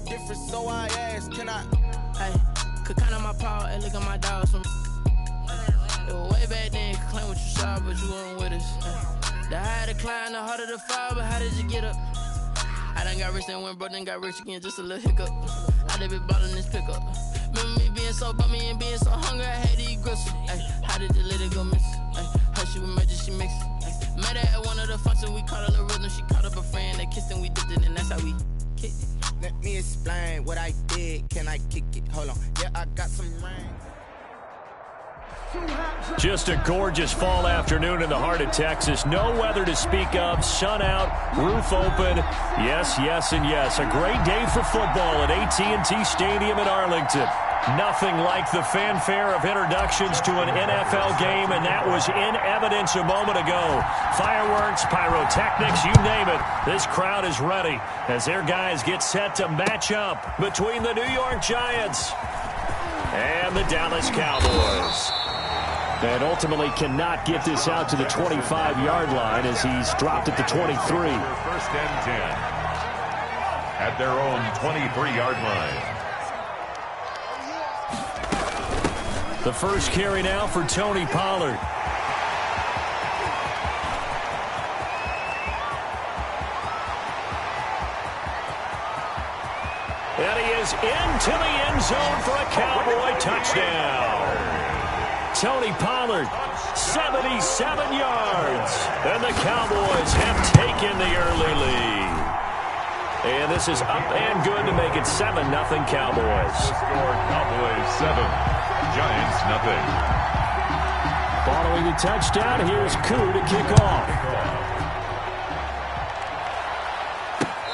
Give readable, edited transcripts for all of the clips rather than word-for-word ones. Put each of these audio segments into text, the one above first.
different, so I asked, can I? Hey, could count on my power, and look at my dogs from. It was way back then, could claim what you saw, but you weren't with us. The higher the climb, the harder the fall, but how did you get up? I done got rich, then went broke, then got rich again, just a little hiccup. I done been ballin' this pickup. Remember me being so bummy and being so hungry, I had to eat gristle. Ay, how did you let it go miss? Ay, how she was magic, she mixed. Met her at one of the functions, we caught a little rhythm. She caught up a friend, they kissed and we dipped it, and that's how we kicked it. Let me explain what I did. Can I kick it? Hold on. Yeah, I got some rain. Just a gorgeous fall afternoon in the heart of Texas. No weather to speak of. Sun out, roof open. Yes, yes, and yes. A great day for football at AT&T Stadium in Arlington. Nothing like the fanfare of introductions to an NFL game, and that was in evidence a moment ago. Fireworks, pyrotechnics, you name it. This crowd is ready as their guys get set to match up between the New York Giants and the Dallas Cowboys. And ultimately cannot get this out to the 25-yard line as he's dropped at the 23. First and 10 at their own 23-yard line. The first carry now for Tony Pollard. And he is into the end zone for a Cowboy touchdown. Tony Pollard, 77 yards. And the Cowboys have taken the early lead. And this is up and good to make it 7-0 Cowboys. Score Cowboys 7. Giants nothing. Following the touchdown, here's Koo to kick off.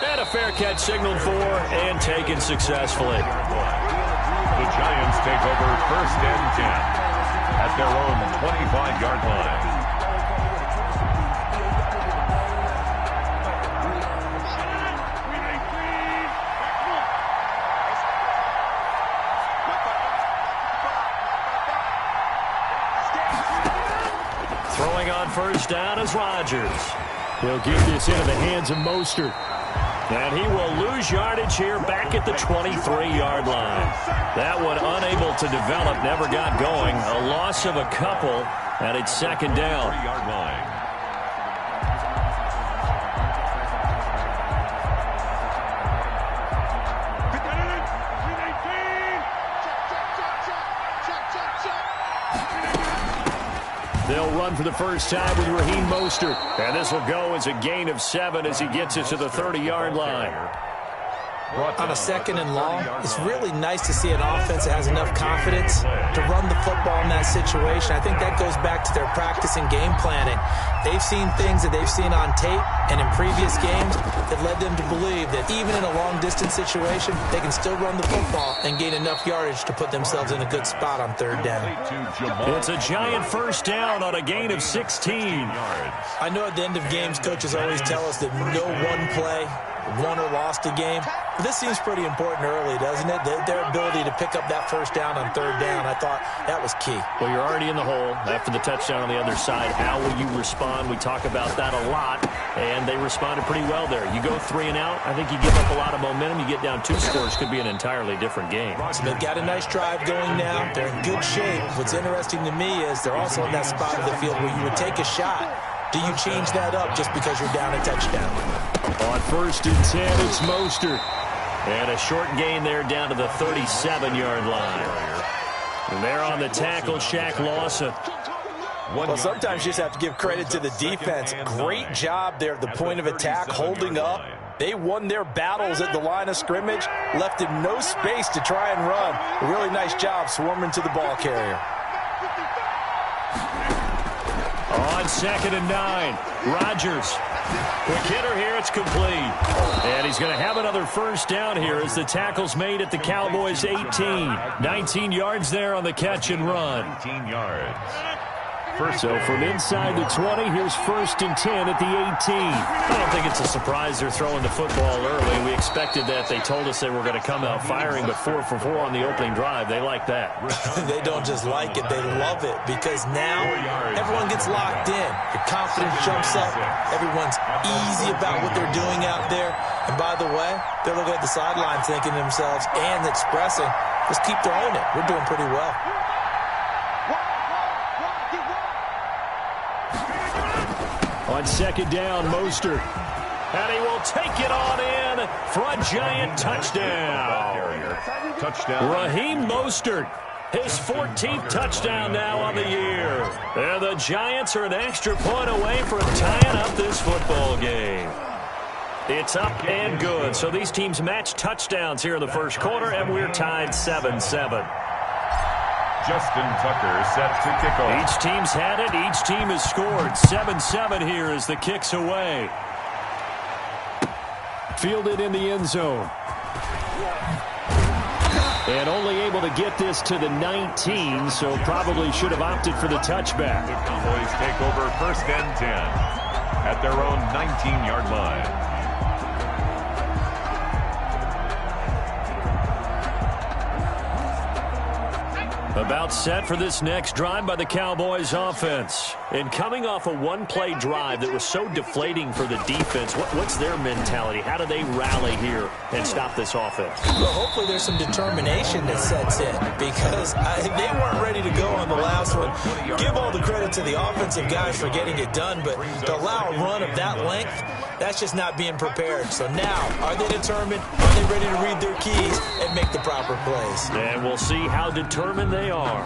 And a fair catch signaled for and taken successfully. The Giants take over first and 10 at their own 25-yard line. Throwing on first down is Rodgers. He'll get this into the hands of Mostert. And he will lose yardage here back at the 23-yard line. That one unable to develop, never got going. A loss of a couple, and it's second down. 3-yard line. They'll run for the first time with Raheem Mostert. And this will go as a gain of 7 as he gets it to the 30-yard line. On a second and long, it's really nice to see an offense that has enough confidence to run the football in that situation. I think that goes back to their practice and game planning. They've seen things that they've seen on tape and in previous games that led them to believe that even in a long-distance situation, they can still run the football and gain enough yardage to put themselves in a good spot on third down. It's a Giant first down on a gain of 16. I know at the end of games, coaches always tell us that no one play won or lost a game. But this seems pretty important early, doesn't it? Their ability to pick up that first down on third down, I thought that was key. Well, you're already in the hole after the touchdown on the other side. How will you respond? We talk about that a lot, and they responded pretty well there. You go 3 and out, I think you give up a lot of momentum. You get down 2 scores, could be an entirely different game. So they've got a nice drive going now. They're in good shape. What's interesting to me is they're also in that spot of the field where you would take a shot. Do you change that up just because you're down a touchdown? On first and 10, it's Mostert. And a short gain there down to the 37-yard line. And there on the tackle, Shaq Lawson. Well, sometimes you just have to give credit to the defense. Great job there at the point of attack, holding up. They won their battles at the line of scrimmage, left him no space to try and run. A really nice job swarming to the ball carrier. On second and 9, Rodgers. Quick hitter here, it's complete. And he's going to have another first down here as the tackle's made at the Cowboys' 18. 19 yards there on the catch and run. 19 yards. So from inside the 20, here's 1st and 10 at the 18. I don't think it's a surprise they're throwing the football early. We expected that. They told us they were going to come out firing, but 4 for 4 on the opening drive. They like that. They don't just like it, they love it, because now everyone gets locked in. Your confidence jumps up. Everyone's easy about what they're doing out there. And by the way, they're looking at the sideline thinking to themselves and expressing, just keep throwing it. We're doing pretty well. On 2nd down, Mostert. And he will take it on in for a Giant touchdown. Raheem Mostert, his 14th touchdown now on the year. And the Giants are an extra point away from tying up this football game. It's up and good. So these teams match touchdowns here in the first quarter, and we're tied 7-7. Justin Tucker set to kick off. Each team's had it. Each team has scored. 7-7 here as the kick's away. Fielded in the end zone. And only able to get this to the 19, so probably should have opted for the touchback. The Cowboys take over 1st and 10 at their own 19-yard line. About set for this next drive by the Cowboys offense. And coming off a one-play drive that was so deflating for the defense, what's their mentality? How do they rally here and stop this offense? Well, hopefully there's some determination that sets in, because they weren't ready to go on the last one. Give all the credit to the offensive guys for getting it done, but to allow a run of that length, that's just not being prepared. So now, are they determined? Are they ready to read their keys and make the proper plays? And we'll see how determined they are.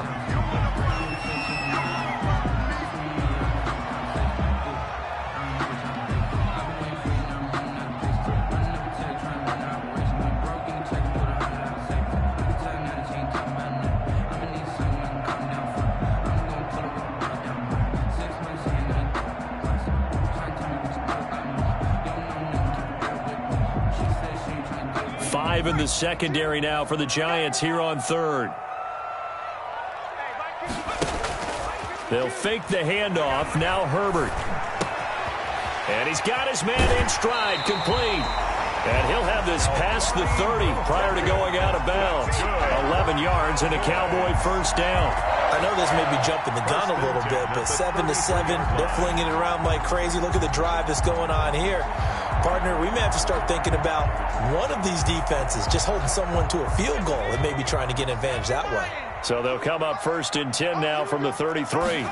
5 in the secondary now for the Giants here on 3rd. They'll fake the handoff. Now Herbert. And he's got his man in stride, complete. And he'll have this past the 30 prior to going out of bounds. 11 yards and a Cowboy 1st down. I know this may be jumping the gun a little bit, but 7-7, they're flinging it around like crazy. Look at the drive that's going on here. Partner, we may have to start thinking about one of these defenses just holding someone to a field goal and maybe trying to get an advantage that way. So they'll come up 1st and 10 now from the 33.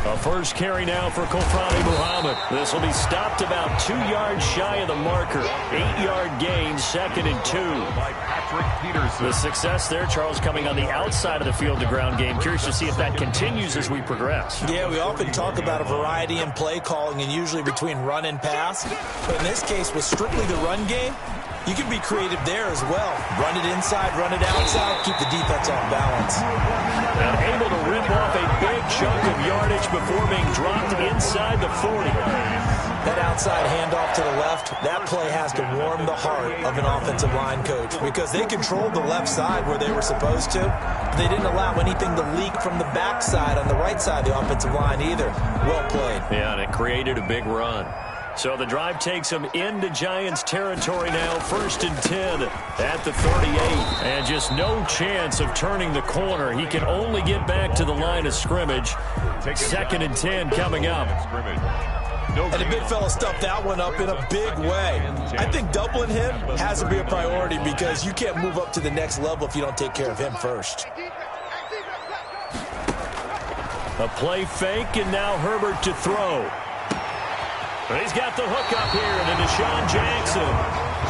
A first carry now for Kofrani Muhammad. This will be stopped about 2 yards shy of the marker. 8-yard gain, 2nd and 2. The success there, Charles, coming on the outside of the field to ground game. Curious to see if that continues as we progress. Yeah, we often talk about a variety in play calling and usually between run and pass. But in this case, with strictly the run game, you can be creative there as well. Run it inside, run it outside, keep the defense off balance. And able to rip off a big chunk of yardage before being dropped inside the 40. That outside handoff to the left, that play has to warm the heart of an offensive line coach because they controlled the left side where they were supposed to. But they didn't allow anything to leak from the backside on the right side of the offensive line either. Well played. Yeah, and it created a big run. So the drive takes them into Giants territory now, 1st and 10 at the 38. And just no chance of turning the corner. He can only get back to the line of scrimmage. 2nd and 10 coming up. And the big fella stuffed that one up in a big way. I think doubling him has to be a priority because you can't move up to the next level if you don't take care of him first. A play fake, and now Herbert to throw. He's got the hook up here to Deshaun Jackson.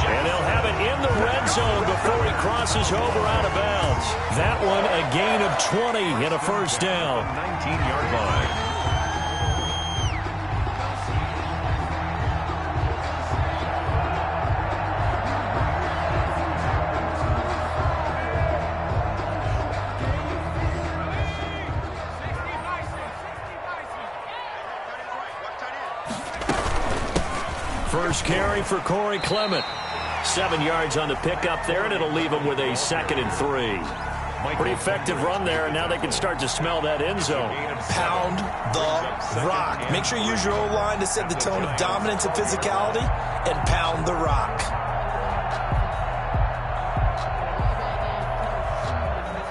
And they'll have it in the red zone before he crosses over out of bounds. That one a gain of 20 and a 1st down. 19-yard line. First carry for Corey Clement. 7 yards on the pickup there, and it'll leave him with a 2nd and 3. Pretty effective run there, and now they can start to smell that end zone. Pound the rock. Make sure you use your O-line to set the tone of dominance and physicality, and pound the rock.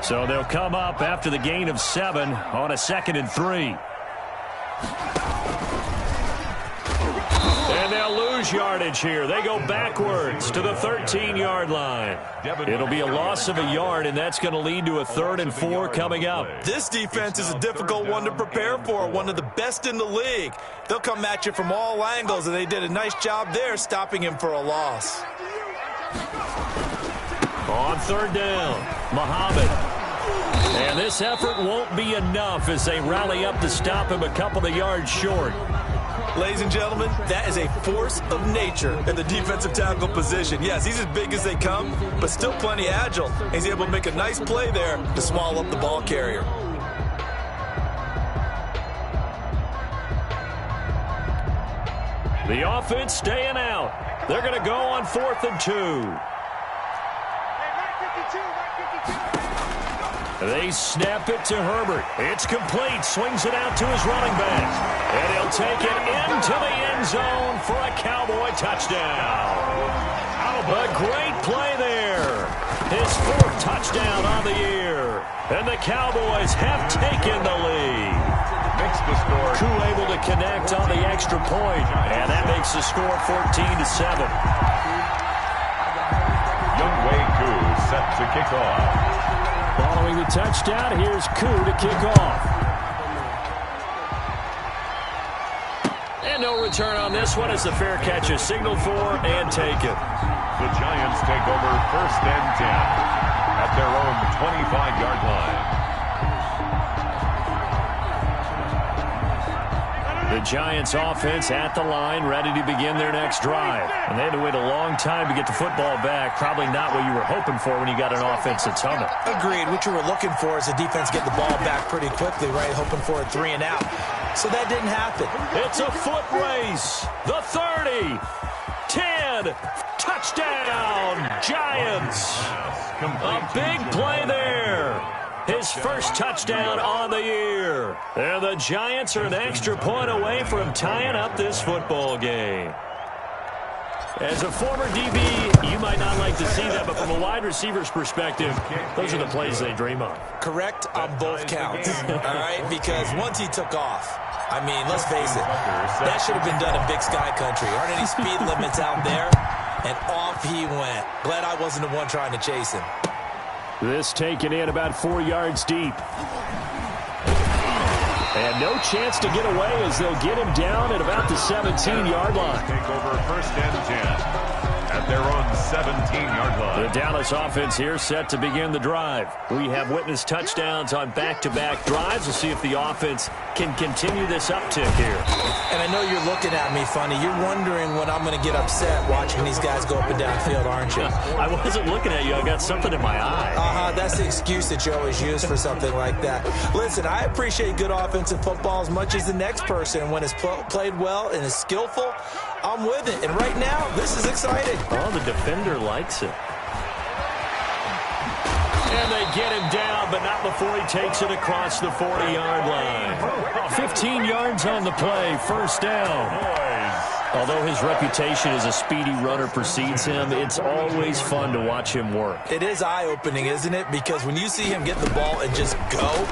So they'll come up after the gain of 7 on a 2nd and 3. And they'll lose yardage here. They go backwards to the 13-yard line. It'll be a loss of a yard, and that's going to lead to a 3rd and 4 coming up. This defense is a difficult one to prepare for, one of the best in the league. They'll come at you from all angles, and they did a nice job there stopping him for a loss. On 3rd down, Muhammad. And this effort won't be enough as they rally up to stop him a couple of yards short. Ladies and gentlemen, that is a force of nature in the defensive tackle position. Yes, he's as big as they come, but still plenty agile. He's able to make a nice play there to swallow up the ball carrier. The offense staying out. They're going to go on 4th and 2. They snap it to Herbert. It's complete. Swings it out to his running back. And he'll take it into the end zone for a Cowboy touchdown. A great play there. His 4th touchdown on the year. And the Cowboys have taken the lead. Makes the score. Koo able to connect on the extra point. And that makes the score 14-7. Younghoe Koo set to kick off. Following the touchdown, here's Koo to kick off. And no return on this one as the fair catch is signaled for and taken. The Giants take over 1st and 10 at their own 25-yard line. The Giants offense at the line, ready to begin their next drive. And they had to wait a long time to get the football back. Probably not what you were hoping for when you got an offense that's humming. Agreed. What you were looking for is the defense get the ball back pretty quickly, right? Hoping for a 3 and out. So that didn't happen. It's a foot race. The 30. 10. Touchdown, Giants. A big play there. His first touchdown on the year. And the Giants are an extra point away from tying up this football game. As a former DB, you might not like to see that, but from a wide receiver's perspective, those are the plays they dream of. Correct on both counts, all right? Because once he took off, I mean, let's face it, that should have been done in Big Sky Country. Aren't any speed limits out there? And off he went. Glad I wasn't the one trying to chase him. This taken in about 4 yards deep. And no chance to get away as they'll get him down at about the 17-yard line. Take over 1st and 10 at their own 17-yard line. The Dallas offense here set to begin the drive. We have witnessed touchdowns on back-to-back drives. We'll see if the offense can continue this uptick here. And I know you're looking at me funny. You're wondering when I'm going to get upset watching these guys go up and down field, aren't you? I wasn't looking at you. I got something in my eye. That's the excuse that you always use for something like that. Listen, I appreciate good offensive football as much as the next person. When it's played well and is skillful, I'm with it. And right now, this is exciting. Oh, the defender likes it. And they get him down, but not before he takes it across the 40-yard line. 15 yards on the play, 1st down. Although his reputation as a speedy runner precedes him, it's always fun to watch him work. It is eye-opening, isn't it? Because when you see him get the ball and just go,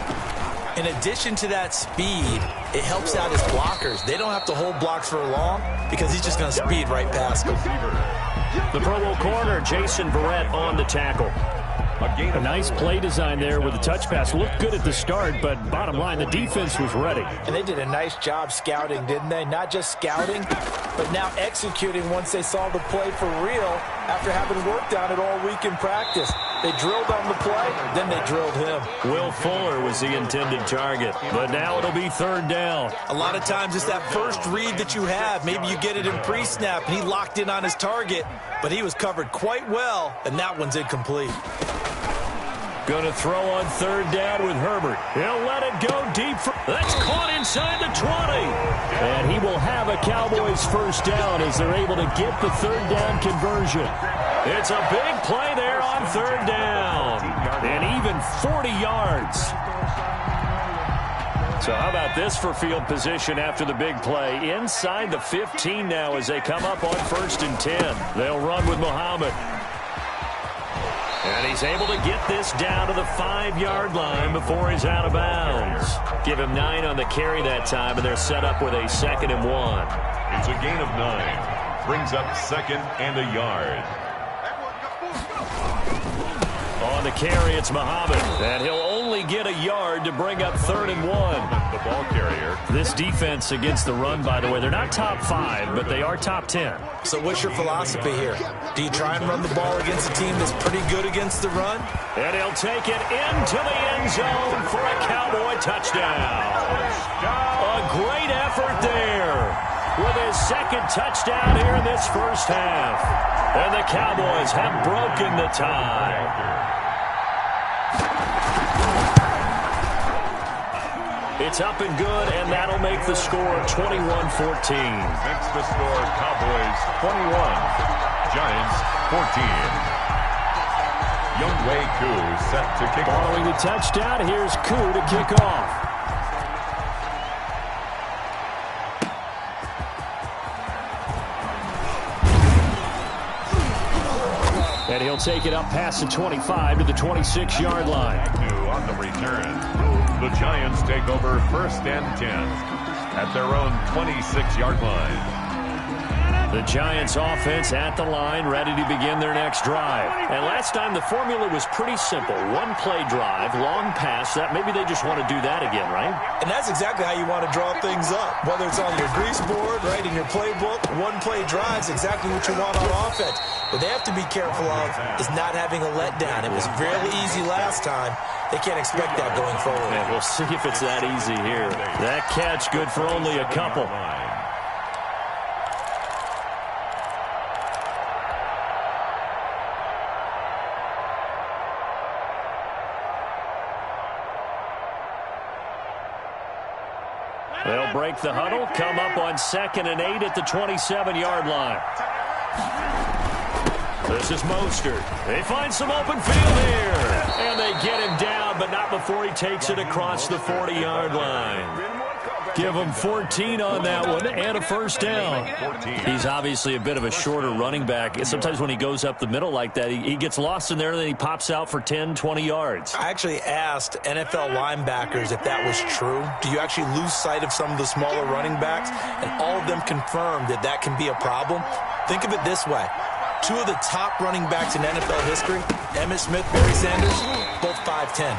in addition to that speed, it helps out his blockers. They don't have to hold blocks for long because he's just going to speed right past them. The Pro Bowl corner, Jason Verrett, on the tackle. A nice play design there with the touch pass. Looked good at the start, but bottom line, the defense was ready. And they did a nice job scouting, didn't they? Not just scouting, but now executing once they saw the play for real after having worked on it all week in practice. They drilled on the play, then they drilled him. Will Fuller was the intended target, but now it'll be 3rd down. A lot of times it's that first read that you have. Maybe you get it in pre-snap, and he locked in on his target, but he was covered quite well, and that one's incomplete. Going to throw on 3rd down with Herbert. He'll let it go deep. That's caught inside the 20. And he will have a Cowboys 1st down as they're able to get the 3rd down conversion. It's a big play there on 3rd down. And even 40 yards. So how about this for field position after the big play? Inside the 15 now as they come up on 1st and 10. They'll run with Muhammad. And he's able to get this down to the 5-yard line before he's out of bounds. Give him 9 on the carry that time, and they're set up with a 2nd and 1. It's a gain of 9. Brings up 2nd and a yard. On the carry, it's Muhammad. And he'll only get a yard to bring up 3rd and 1. The ball carrier. This defense against the run, by the way, they're not top 5, but they are top 10. So what's your philosophy here? Do you try and run the ball against a team that's pretty good against the run? And he'll take it into the end zone for a Cowboy touchdown. A great effort there with his 2nd touchdown here in this first half. And the Cowboys have broken the tie. It's up and good, and that'll make the score 21-14. Makes the score Cowboys 21, Giants 14. Younghoe Koo set to kick off. Following the touchdown, here's Koo to kick off. And he'll take it up past the 25 to the 26-yard line. On the return. The Giants take over 1st and 10 at their own 26-yard line. The Giants offense at the line, ready to begin their next drive. And last time the formula was pretty simple. 1-play drive, long pass. That maybe they just want to do that again, right? And that's exactly how you want to draw things up. Whether it's on your grease board, right, in your playbook, 1-play drive is exactly what you want on offense. What they have to be careful of is not having a letdown. It was really easy last time. They can't expect that going forward. Yeah, we'll see if it's that easy here. That catch good for only a couple. They'll break the huddle, come up on 2nd and 8 at the 27-yard line. This is Mostert. They find some open field here. And they get him down, but not before he takes it across the 40-yard line. Give him 14 on that one and a first down. He's obviously a bit of a shorter running back. Sometimes when he goes up the middle like that, he gets lost in there and then he pops out for 10, 20 yards. I actually asked NFL linebackers if that was true. Do you actually lose sight of some of the smaller running backs? And all of them confirmed that that can be a problem. Think of it this way. 2 of the top running backs in NFL history, Emmitt Smith, Barry Sanders, both 5'10".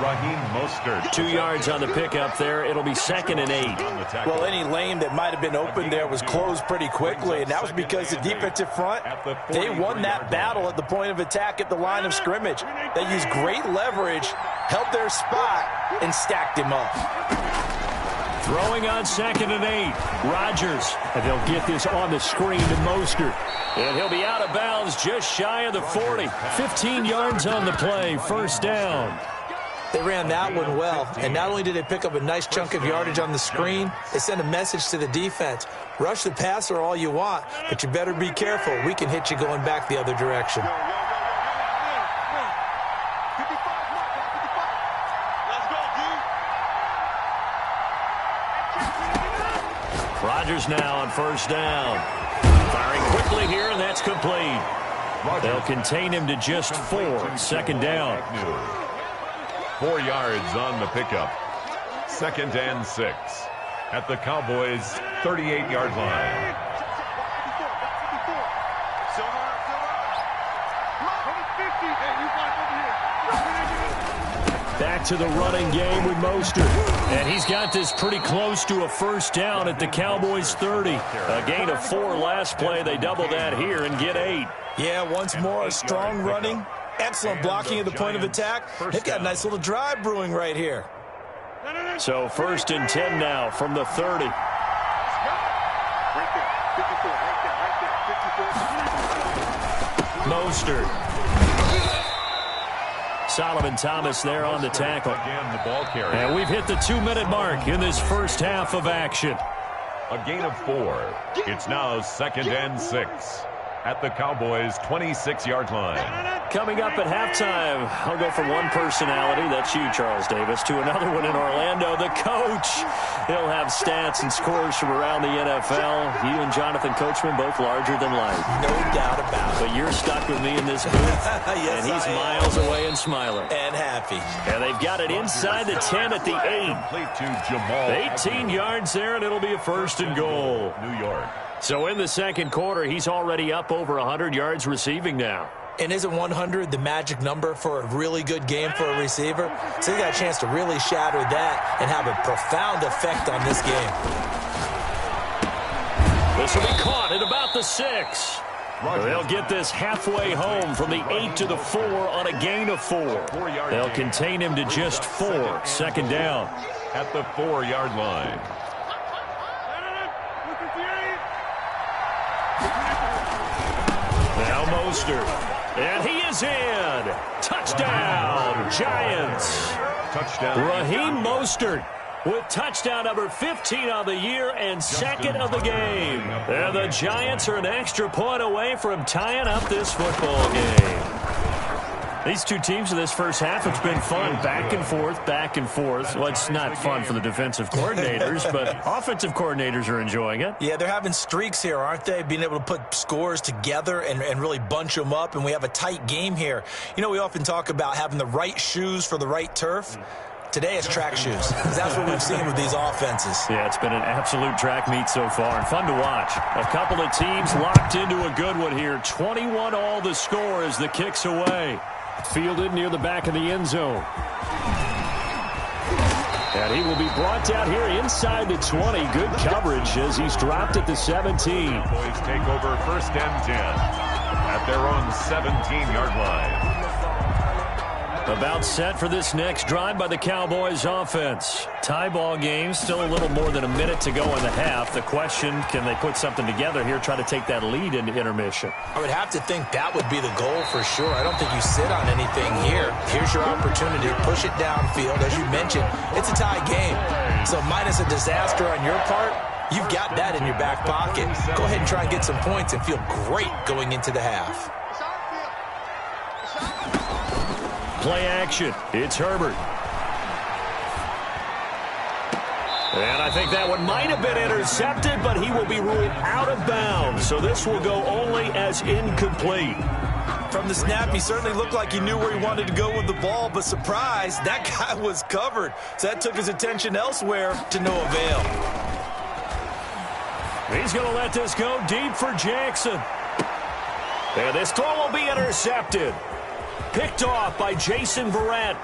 Raheem Mostert. 2 yards on the pickup there. It'll be 2nd and 8. Well, any lane that might have been open there was closed pretty quickly, and that was because the defensive front, they won that battle at the point of attack at the line of scrimmage. They used great leverage, held their spot, and stacked him up. Throwing on 2nd and 8. Rodgers. And they'll get this on the screen to Mostert. And he'll be out of bounds just shy of the 40. 15 yards on the play. First down. They ran that one well, and not only did they pick up a nice chunk of yardage on the screen, they sent a message to the defense. Rush the passer all you want, but you better be careful. We can hit you going back the other direction. Rodgers now on first down. Firing quickly here, and that's complete. They'll contain him to just 4. Second down. 4 yards on the pickup. 2nd and 6 at the Cowboys' 38-yard line. Back to the running game with Mostert. And he's got this pretty close to a first down at the Cowboys' 30. A gain of 4 last play. They double that here and get 8. Yeah, once more, a strong running. Excellent blocking at the point of attack. They've got a nice little drive brewing right here. So 1st and 10 now from the 30. Mostert. Solomon Thomas there on the tackle. And we've hit the 2-minute mark in this first half of action. A gain of 4. It's now 2nd and 6. at the Cowboys' 26-yard line. Coming up at halftime, I'll go from one personality, that's you, Charles Davis, to another one in Orlando, the coach. He'll have stats and scores from around the NFL. You and Jonathan Coachman, both larger than life. No doubt about it. But you're stuck with me in this booth, yes, and he's miles away and smiling. And happy. And they've got it inside the 10 at the 8. 18 yards there, and it'll be a first and goal. New York. So in the second quarter, he's already up over 100 yards receiving now. And isn't 100 the magic number for a really good game for a receiver? So he got a chance to really shatter that and have a profound effect on this game. This will be caught at about the 6. They'll get this halfway home from the 8 to the 4 on a gain of 4. They'll contain him to just 4. Second down. At the 4-yard line. Now Mostert. And he is in. Touchdown, Giants. Touchdown. Raheem Mostert with touchdown number 15 on the year and second of the game. And the Giants are an extra point away from tying up this football game. These two teams in this first half, it's been fun. Back and forth, back and forth. Well, it's not fun for the defensive coordinators, but offensive coordinators are enjoying it. Yeah, they're having streaks here, aren't they? Being able to put scores together and really bunch them up, and we have a tight game here. You know, we often talk about having the right shoes for the right turf. Today it's track shoes. That's what we've seen with these offenses. Yeah, it's been an absolute track meet so far and fun to watch. A couple of teams locked into a good one here. 21 all the score as the kick's away. Fielded near the back of the end zone. And he will be brought down here inside the 20. Good coverage as he's dropped at the 17. Boys take over first and 10 at their own 17-yard line. About set for this next drive by the Cowboys offense. Tie ball game, still a little more than a minute to go in the half. The question, can they put something together here, try to take that lead into intermission? I would have to think that would be the goal for sure. I don't think you sit on anything here. Here's your opportunity. Push it downfield. As you mentioned, it's a tie game. So minus a disaster on your part, you've got that in your back pocket. Go ahead and try and get some points and feel great going into the half. Play action. It's Herbert. And I think that one might have been intercepted, but he will be ruled out of bounds. So this will go only as incomplete. From the snap, he certainly looked like he knew where he wanted to go with the ball, but surprise, that guy was covered. So that took his attention elsewhere to no avail. He's going to let this go deep for Jackson. And this throw will be intercepted. Picked off by Jason Verrett.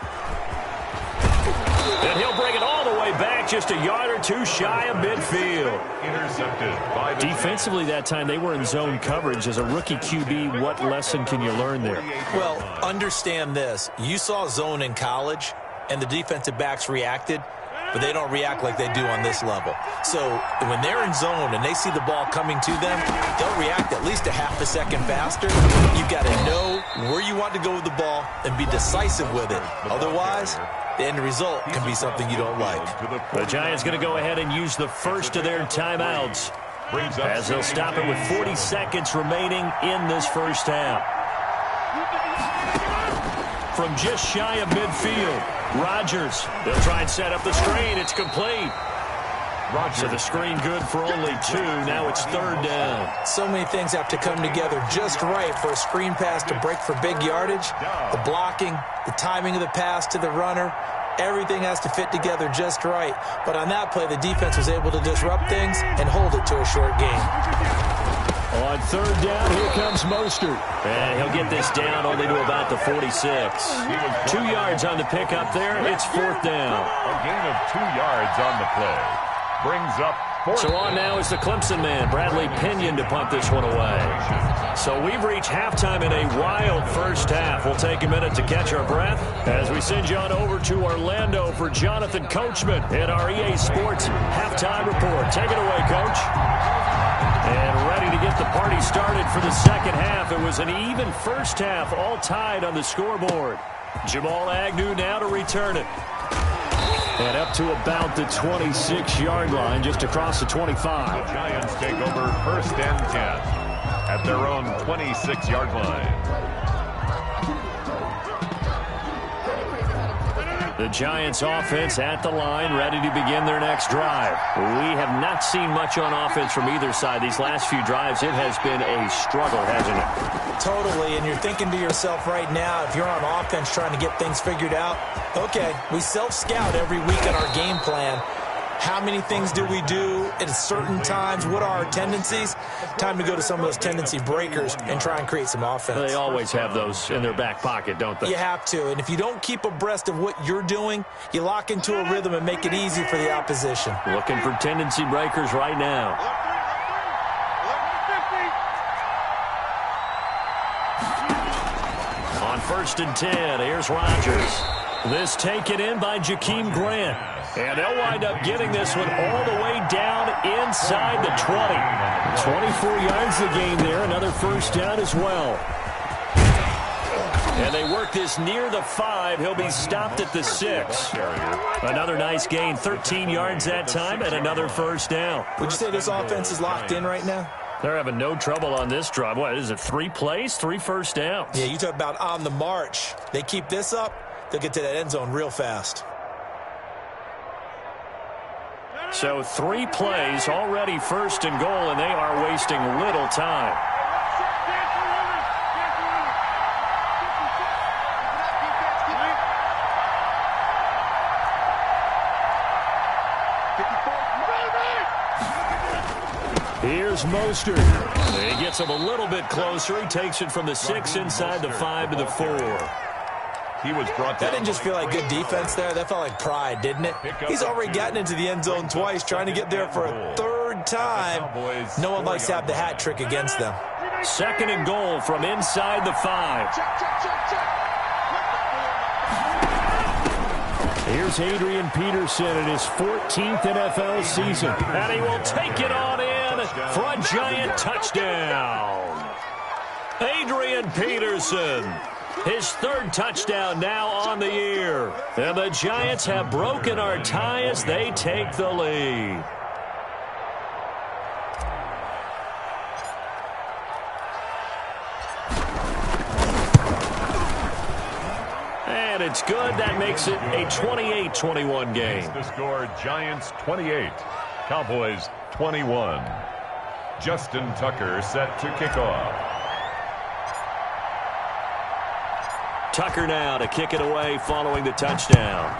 And he'll bring it all the way back, just a yard or two shy of midfield. Intercepted by the defensively that time, they were in zone coverage. As a rookie QB, what lesson can you learn there? Well, understand this. You saw zone in college, and the defensive backs reacted, but they don't react like they do on this level. So when they're in zone and they see the ball coming to them, they'll react at least a half a second faster. You've got to know where you want to go with the ball and be decisive with it. Otherwise, the end result can be something you don't like. The Giants going to go ahead and use the first of their timeouts as they'll stop it with 40 seconds remaining in this first half. From just shy of midfield, Rodgers. They'll try and set up the screen. It's complete. So the screen good for only 2. Now it's third down. So many things have to come together just right for a screen pass to break for big yardage. The blocking, the timing of the pass to the runner, everything has to fit together just right. But on that play, the defense was able to disrupt things and hold it to a short game. On third down, here comes Mostert. And he'll get this down only to about the 46. 2 yards on the pickup there. It's fourth down. A gain of 2 yards on the play. Brings up fourth. So on now is the Clemson man, Bradley Pinion, to punt this one away. So we've reached halftime in a wild first half. We'll take a minute to catch our breath as we send you on over to Orlando for Jonathan Coachman in our EA Sports halftime report. Take it away, Coach. And ready to get the party started for the second half. It was an even first half, all tied on the scoreboard. Jamal Agnew now to return it. And up to about the 26-yard line, just across the 25. The Giants take over first and 10 at their own 26-yard line. The Giants offense at the line, ready to begin their next drive. We have not seen much on offense from either side. These last few drives, it has been a struggle, hasn't it? Totally, and you're thinking to yourself right now, if you're on offense trying to get things figured out, okay, we self-scout every week in our game plan. How many things do we do at certain times? What are our tendencies? Time to go to some of those tendency breakers and try and create some offense. They always have those in their back pocket, don't they? You have to, and if you don't keep abreast of what you're doing, you lock into a rhythm and make it easy for the opposition. Looking for tendency breakers right now. On 1st and 10, here's Rodgers. This taken in by Jakeem Grant. And they'll wind up getting this one all the way down inside the 20. 24 yards the gain there. Another first down as well. And they work this near the 5. He'll be stopped at the 6. Another nice gain. 13 yards that time and another first down. Would you say this offense is locked in right now? They're having no trouble on this drive. What is it, 3 plays, 3 first downs? Yeah, you talk about on the march. They keep this up, they'll get to that end zone real fast. So 3 plays, already 1st and goal, and they are wasting little time. Here's Mostert. He gets him a little bit closer. He takes it from the 6 inside the 5 to the 4. He was brought down. That didn't just feel like good defense there. That felt like pride, didn't it? He's already gotten into the end zone twice, trying to get there for a 3rd time. No one likes to have the hat trick against them. 2nd and goal from inside the 5. Here's Adrian Peterson in his 14th NFL season. And he will take it on in for a giant touchdown. Adrian Peterson. His 3rd touchdown now on the year. And the Giants have broken our tie as they take the lead. And it's good. That makes it a 28-21 game. The score, Giants 28, Cowboys 21. Justin Tucker set to kick off. Tucker now to kick it away following the touchdown.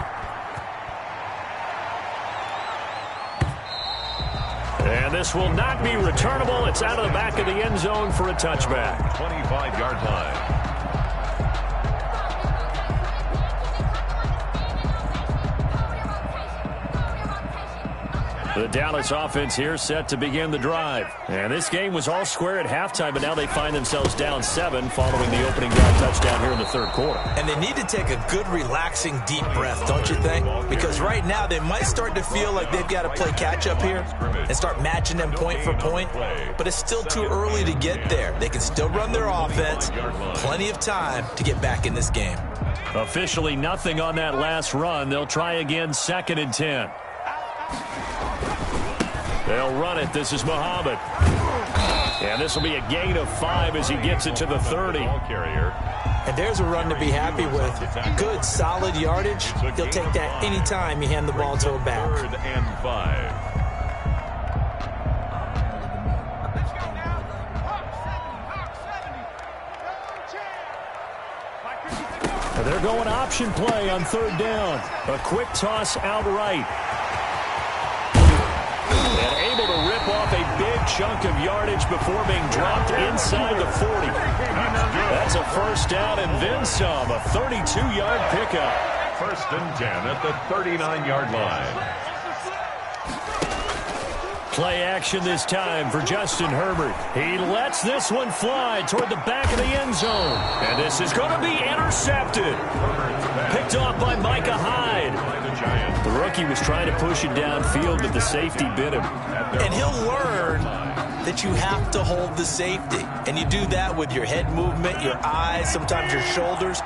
And this will not be returnable. It's out of the back of the end zone for a touchback. 25-yard line. The Dallas offense here set to begin the drive. And this game was all square at halftime, but now they find themselves down 7 following the opening drive touchdown here in the 3rd quarter. And they need to take a good, relaxing, deep breath, don't you think? Because right now they might start to feel like they've got to play catch-up here and start matching them point for point. But it's still too early to get there. They can still run their offense. Plenty of time to get back in this game. Officially nothing on that last run. They'll try again 2nd and 10. They'll run it. This is Muhammad. And this will be a gain of 5 as he gets it to the 30. And there's a run to be happy with. Good, solid yardage. He'll take that anytime you hand the ball to a back. 3rd and 5. And they're going option play on 3rd down. A quick toss outright. And able to rip off a big chunk of yardage before being dropped inside the 40. That's a first down and then some. A 32-yard pickup. 1st and 10 at the 39-yard line. Play action this time for Justin Herbert. He lets this one fly toward the back of the end zone. And this is going to be intercepted. Picked off by Micah Hyde. The rookie was trying to push it downfield, but the safety bit him. And he'll learn that you have to hold the safety. And you do that with your head movement, your eyes, sometimes your shoulders.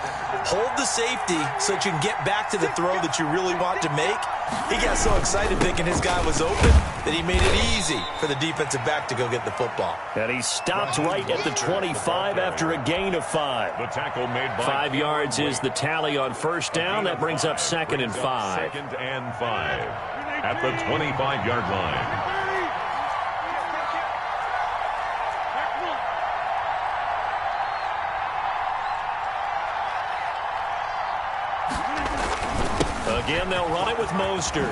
Hold the safety so that you can get back to the throw that you really want to make. He got so excited thinking his guy was open that he made it easy for the defensive back to go get the football. And he stopped right at the 25 after a gain of 5. The tackle made by 5 yards is the tally on first down. That brings up 2nd and 5. 2nd and 5 at the 25-yard line. Again, they'll run it with Mostert.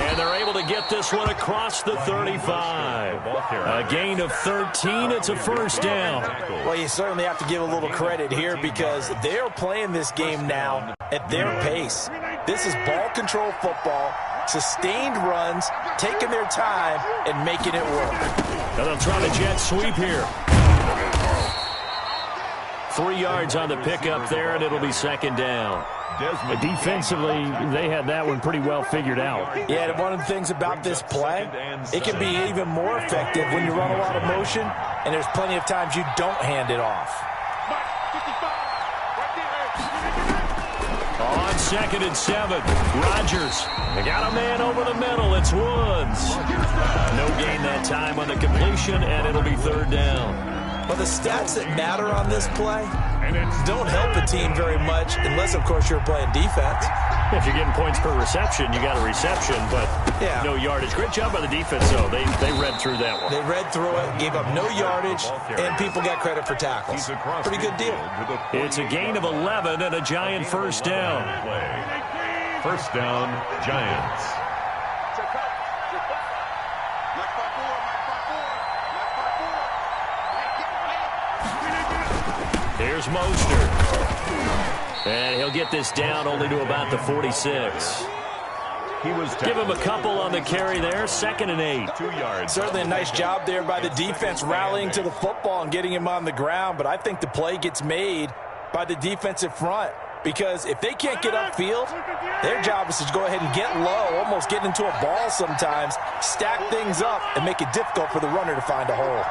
And they're able to get this one across the 35. A gain of 13. It's a first down. Well, you certainly have to give a little credit here because they're playing this game now at their pace. This is ball control football, sustained runs, taking their time, and making it work. Now they'll try the jet sweep here. 3 yards on the pickup there, and it'll be 2nd down. Defensively, they had that one pretty well figured out. Yeah, and one of the things about this play, it can be even more effective when you run a lot of motion, and there's plenty of times you don't hand it off. On 2nd and 7, Rodgers. They got a man over the middle. It's Woods. No gain that time on the completion, and it'll be 3rd down. Well, the stats that matter on this play don't help a team very much unless, of course, you're playing defense. If you're getting points per reception, you got a reception, but no yardage. Great job by the defense, though. They read through that one. They read through it, gave up no yardage, and people got credit for tackles. Pretty good deal. It's a gain of 11 and a Giant first down. First down, Giants. Here's Mostert. And he'll get this down only to about the 46. Give him a couple on the carry there. 2nd and 8. 2 yards. Certainly a nice job there by the defense rallying to the football and getting him on the ground. But I think the play gets made by the defensive front. Because if they can't get upfield, their job is to go ahead and get low, almost get into a ball sometimes, stack things up, and make it difficult for the runner to find a hole.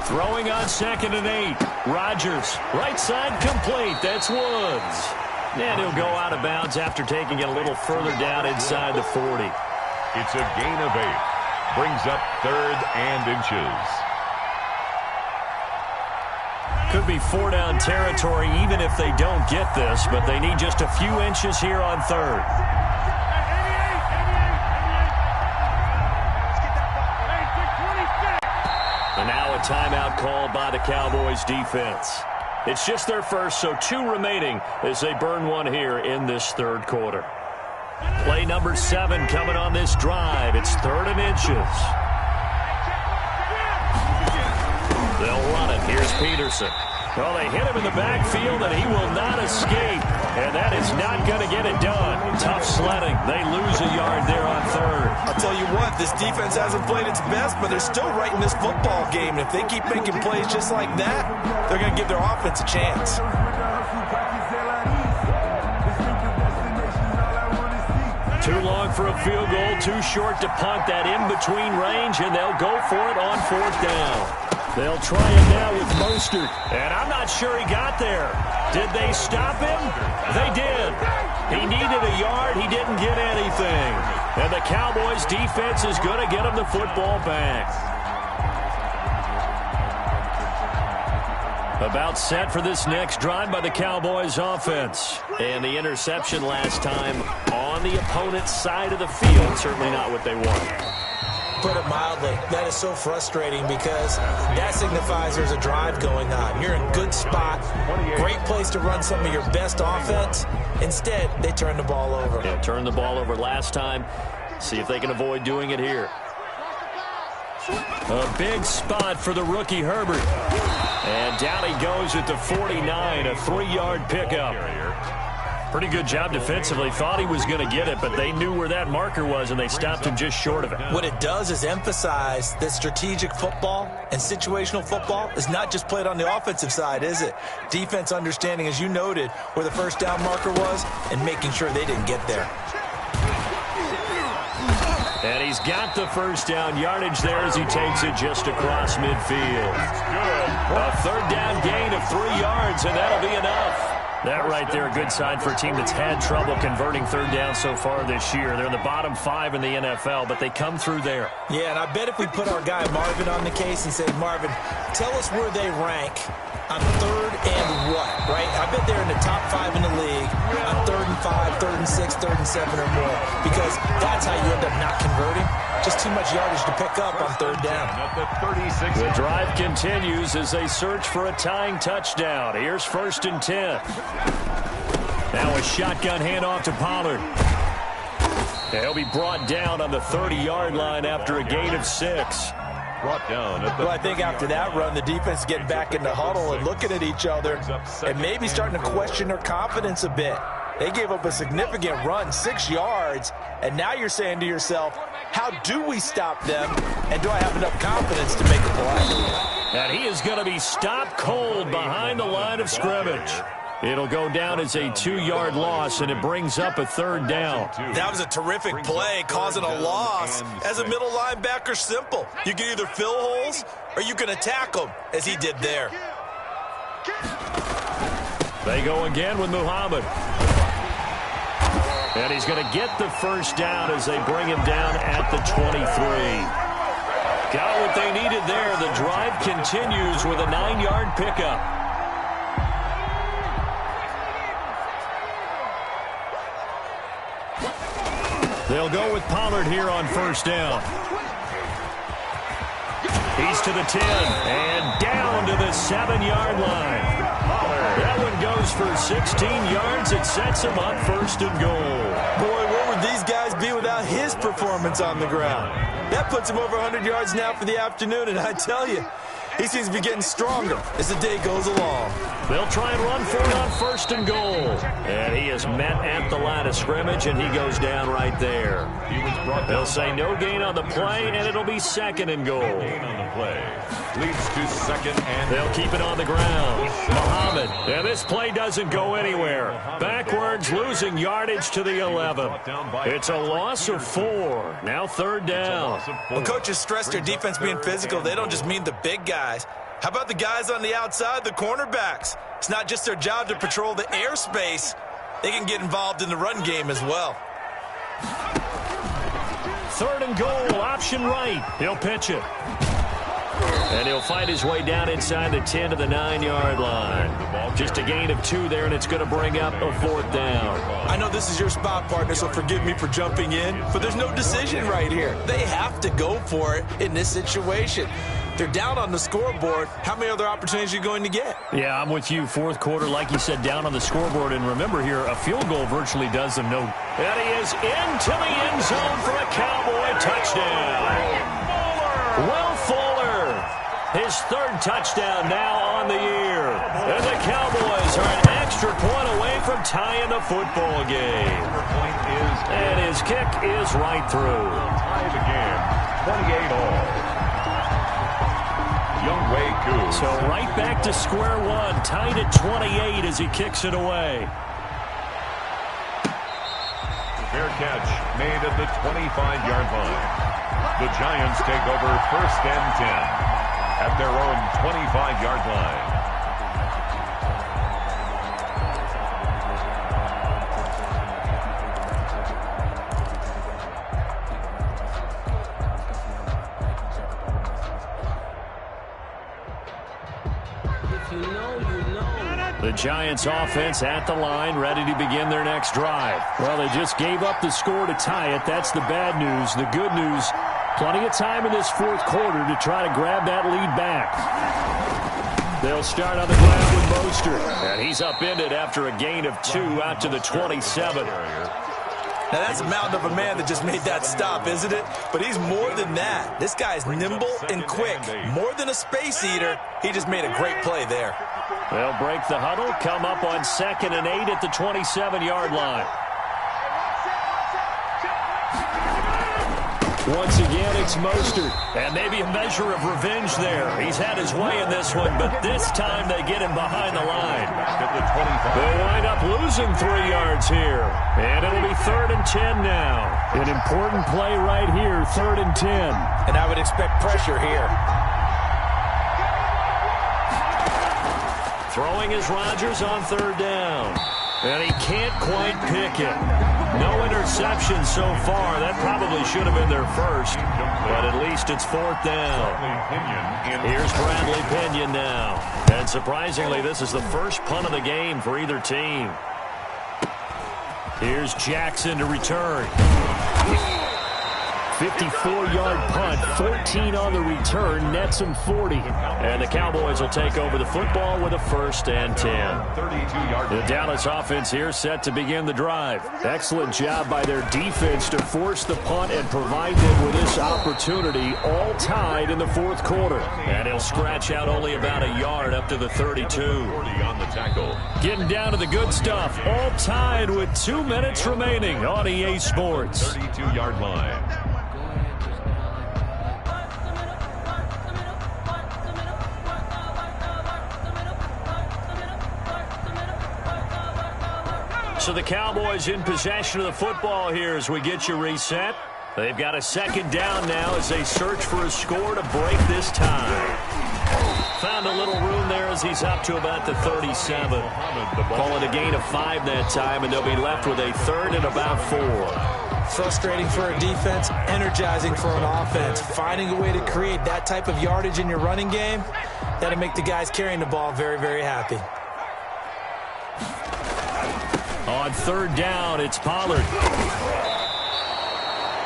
Throwing on 2nd and 8. Rodgers, right side complete. That's Woods. And he'll go out of bounds after taking it a little further down inside the 40. It's a gain of 8. Brings up 3rd and inches. Could be 4-down territory even if they don't get this, but they need just a few inches here on 3rd. And now a timeout called by the Cowboys defense. It's just their first, so 2 remaining as they burn one here in this 3rd quarter. Play number 7 coming on this drive. It's 3rd and inches. They'll run it. Here's Peterson. Well, they hit him in the backfield, and he will not escape. And that is not going to get it done. Tough sledding. They lose a yard there on 3rd. I'll tell you what, this defense hasn't played its best, but they're still right in this football game. And if they keep making plays just like that, they're going to give their offense a chance. Too long for a field goal, too short to punt. That in-between range, and they'll go for it on 4th down. They'll try it now with Mostert. And I'm not sure he got there. Did they stop him? They did. He needed a yard. He didn't get anything. And the Cowboys defense is going to get him the football back. About set for this next drive by the Cowboys offense. And the interception last time on the opponent's side of the field. Certainly not what they want. Put it mildly, that is so frustrating because that signifies there's a drive going on. You're in a good spot, great place to run some of your best offense. Instead, they turn the ball over. Yeah, turned the ball over last time. See if they can avoid doing it here. A big spot for the rookie Herbert. And down he goes at the 49, a 3-yard pickup. Pretty good job defensively. Thought he was going to get it, but they knew where that marker was, and they stopped him just short of it. What it does is emphasize that strategic football and situational football is not just played on the offensive side, is it? Defense understanding, as you noted, where the first down marker was and making sure they didn't get there. And he's got the first down yardage there as he takes it just across midfield. A third down gain of 3 yards, and that'll be enough. That right there, a good sign for a team that's had trouble converting third down so far this year. They're in the bottom 5 in the NFL, but they come through there. Yeah, and I bet if we put our guy Marvin on the case and say, Marvin, tell us where they rank on third and what, right? I bet they're in the top 5 in the league on 3rd and 5, 3rd and 6, 3rd and 7 or more, because that's how you end up not converting. Just too much yardage to pick up on third down. The drive continues as they search for a tying touchdown. Here's 1st and 10. Now a shotgun handoff to Pollard. He'll be brought down on the 30-yard line after a gain of 6. Brought down at the well, I think after that run, the defense is getting back in the huddle and looking at each other and maybe starting to question their confidence a bit. They gave up a significant run, 6 yards, and now you're saying to yourself, how do we stop them, and do I have enough confidence to make a play? And he is going to be stopped cold behind the line of scrimmage. It'll go down as a 2-yard loss, and it brings up a 3rd down. That was a terrific play, causing a loss. As a middle linebacker, simple. You can either fill holes or you can attack them, as he did there. They go again with Muhammad. And he's going to get the first down as they bring him down at the 23. Got what they needed there. The drive continues with a 9-yard pickup. They'll go with Pollard here on first down. He's to the 10 and down to the 7-yard line. That one goes for 16 yards. It sets him up 1st and goal. Boy, where would these guys be without his performance on the ground? That puts him over 100 yards now for the afternoon, and I tell you, he seems to be getting stronger as the day goes along. They'll try and run for it on 1st and goal. And he is met at the line of scrimmage, and he goes down right there. They'll say no gain on the play, and it'll be 2nd and goal. Gain on the play leads to 2nd and they'll keep it on the ground. Muhammad. And this play doesn't go anywhere. Backwards, losing yardage to the 11. It's a loss of 4. Now 3rd down. When coaches stress their defense being physical, they don't just mean the big guys. How about the guys on the outside, the cornerbacks? It's not just their job to patrol the airspace. They can get involved in the run game as well. 3rd and goal, option right. He'll pitch it. And he'll find his way down inside the 10 to the 9-yard line. Just a gain of 2 there, and it's going to bring up a 4th down. I know this is your spot, partner, so forgive me for jumping in, but there's no decision right here. They have to go for it in this situation. They're down on the scoreboard. How many other opportunities are you going to get? Yeah, I'm with you. 4th quarter, like you said, down on the scoreboard. And remember here, a field goal virtually does them no. And he is into the end zone for a Cowboy touchdown. Will Fuller, his 3rd touchdown now on the year. And the Cowboys are an extra point away from tying the football game. And his kick is right through. Tie the game, 28 all. So right back to square one, tied at 28 as he kicks it away. Fair catch made at the 25-yard line. The Giants take over 1st and 10 at their own 25-yard line. The Giants offense at the line, ready to begin their next drive. Well, they just gave up the score to tie it. That's the bad news. The good news, plenty of time in this 4th quarter to try to grab that lead back. They'll start on the ground with Mostert. And he's upended after a gain of 2 out to the 27. Now, that's a mountain of a man that just made that stop, isn't it? But he's more than that. This guy's nimble and quick. More than a space eater, he just made a great play there. They'll break the huddle, come up on 2nd and 8 at the 27-yard line. Once again, it's Mostert. And maybe a measure of revenge there. He's had his way in this one, but this time they get him behind the line. They'll wind up losing 3 yards here. And it'll be 3rd and 10 now. An important play right here, 3rd and 10. And I would expect pressure here. Throwing is Rodgers on 3rd down. And he can't quite pick it. No interceptions so far. That probably should have been their first. But at least it's 4th down. Here's Bradley Pinion now. And surprisingly, this is the first punt of the game for either team. Here's Jackson to return. 54-yard punt, 14 on the return, nets him 40. And the Cowboys will take over the football with a 1st and 10. The Dallas offense here set to begin the drive. Excellent job by their defense to force the punt and provide them with this opportunity, all tied in the 4th quarter. And he'll scratch out only about a yard up to the 32. On the tackle. Getting down to the good stuff, all tied with 2 minutes remaining on EA Sports. 32-yard line. So the Cowboys in possession of the football here as we get you reset. They've got a 2nd down now as they search for a score to break this tie. Found a little room there as he's up to about the 37. Call it a gain of 5 that time, and they'll be left with a 3rd and about 4. Frustrating for a defense, energizing for an offense. Finding a way to create that type of yardage in your running game, that'll make the guys carrying the ball very, very happy. On 3rd down, it's Pollard.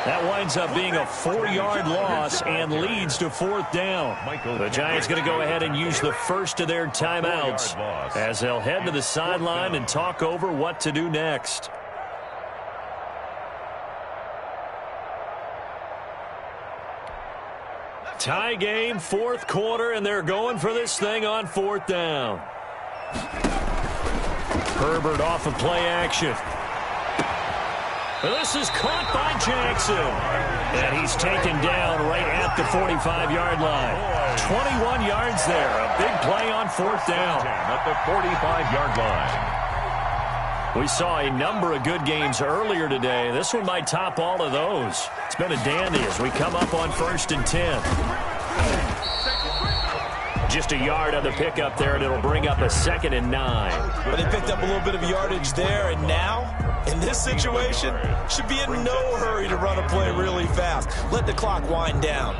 That winds up being a 4-yard loss and leads to 4th down. The Giants going to go ahead and use the first of their timeouts as they'll head to the sideline and talk over what to do next. Tie game, 4th quarter, and they're going for this thing on 4th down. Herbert off of play action. This is caught by Jackson. And he's taken down right at the 45-yard line. 21 yards there. A big play on 4th down. At the 45-yard line. We saw a number of good games earlier today. This one might top all of those. It's been a dandy as we come up on 1st and 10. Just a yard on the pickup there, and it'll bring up a 2nd and 9. But they picked up a little bit of yardage there, and now, in this situation, should be in no hurry to run a play really fast. Let the clock wind down.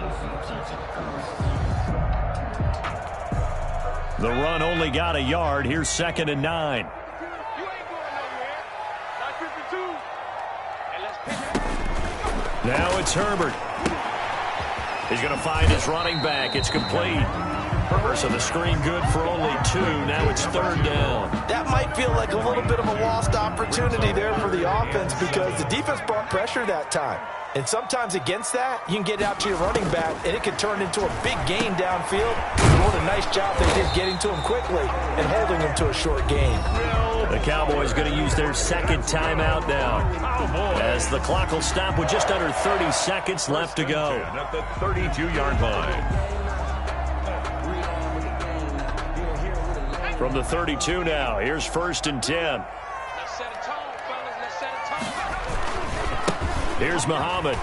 The run only got a yard. Here's 2nd and 9. Now it's Herbert. He's going to find his running back. It's complete. So the screen good for only 2. Now it's 3rd down. That might feel like a little bit of a lost opportunity there for the offense because the defense brought pressure that time. And sometimes against that, you can get out to your running back, and it can turn into a big gain downfield. What a nice job they did getting to him quickly and holding him to a short gain. The Cowboys going to use their 2nd timeout now as the clock will stop with just under 30 seconds left to go. At the 32-yard line. From the 32 now, here's 1st and 10. Here's Muhammad.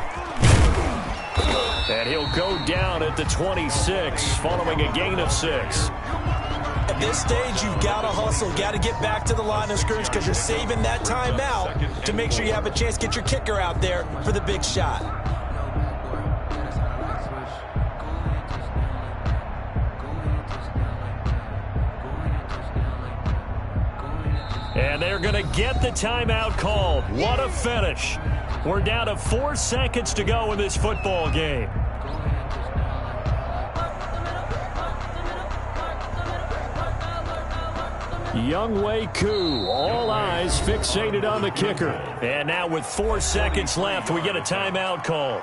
And he'll go down at the 26, following a gain of 6. At this stage, you've got to hustle, got to get back to the line of scrimmage because you're saving that timeout to make sure you have a chance to get your kicker out there for the big shot. And they're going to get the timeout called. What a finish. We're down to 4 seconds to go in this football game. Younghoe Koo, all eyes fixated on the kicker. And now with 4 seconds left, we get a timeout call.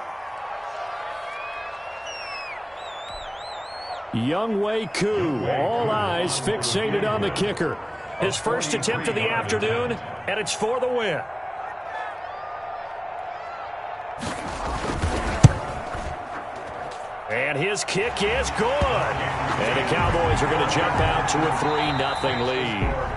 Younghoe Koo. All eyes fixated on the kicker. His first attempt of the afternoon, and it's for the win. And his kick is good. And the Cowboys are going to jump out to a 3-0 lead.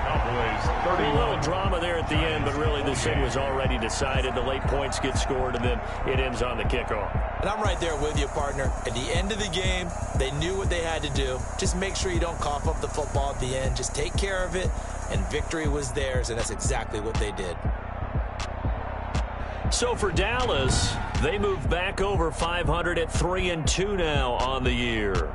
A little drama there at the end, but really this thing was already decided. The late points get scored, and then it ends on the kickoff. And I'm right there with you, partner. At the end of the game, they knew what they had to do. Just make sure you don't cough up the football at the end. Just take care of it, and victory was theirs, and that's exactly what they did. So for Dallas, they move back over 500 at 3-2 now on the year.